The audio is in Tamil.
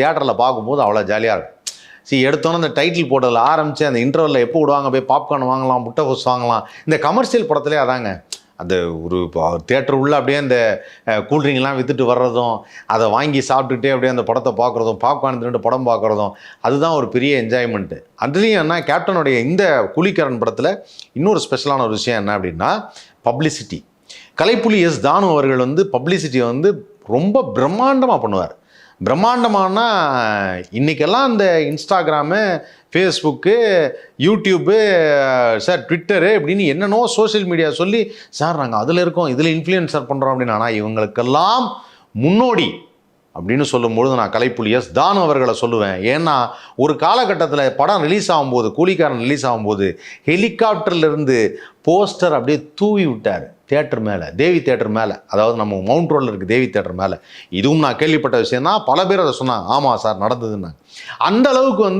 தியேட்டரில் பார்க்கும்போது அவ்வளோ ஜாலியாக இருக்கும். எடுத்தோன்னே அந்த டைட்டில் போட்டதில் ஆரம்பித்து அந்த இன்டர்வலில் எப்போ விடுவாங்க, போய் பாப்கார்ன் வாங்கலாம், முட்டை கோஸ் வாங்கலாம். இந்த கமர்ஷியல் படத்துலேயே அதாங்க. அந்த ஒரு தியேட்டர் உள்ள அப்படியே அந்த கூல்ட்ரிங்க்லாம் விற்றுட்டு வர்றதும், அதை வாங்கி சாப்பிட்டுட்டே அப்படியே அந்த படத்தை பார்க்குறதும், பாப்கார்ன் தின்னுட்டு படம் பார்க்குறதும், அதுதான் ஒரு பெரிய என்ஜாய்மெண்ட்டு. அதுலேயும் என்ன, கேப்டனுடைய இந்த கூலிக்காரன் படத்தில் இன்னொரு ஸ்பெஷலான ஒரு விஷயம் என்ன அப்படின்னா, பப்ளிசிட்டி. கலைப்புலி எஸ் தானு அவர்கள் பப்ளிசிட்டியை ரொம்ப பிரம்மாண்டமாக பண்ணுவார். பிரம்மாண்டமானா இன்றைக்கெல்லாம் இந்த Instagram, Facebook, YouTube, sir Twitter இப்படின்னு என்னென்னோ சோஷியல் மீடியா சொல்லி, சார் நாங்கள் அதில் இருக்கோம், இதில் இன்ஃப்ளூயன்சர் பண்ணுறோம் அப்படின்னு. ஆனால் இவங்களுக்கெல்லாம் முன்னோடி அப்படின்னு சொல்லும்பொழுது நான் கலைப்புலி எஸ் தானு அவர்களை சொல்லுவேன். ஏன்னா ஒரு காலகட்டத்தில் படம் ரிலீஸ் ஆகும்போது, கூலிக்காரன் ரிலீஸ் ஆகும்போது ஹெலிகாப்டர்லேருந்து போஸ்டர் அப்படியே தூவி விட்டார் தியேட்டர் மேலே, தேவி தியேட்டர் மேலே. அதாவது நம்ம மவுண்ட் ரோடில் இருக்குது தேவி தியேட்டர் மேலே. இதுவும் நான் கேள்விப்பட்ட விஷயம் தான். பல பேர் அதை சொன்னாங்க, ஆமாம் சார் நடந்ததுன்னு. அந்த அளவுக்கு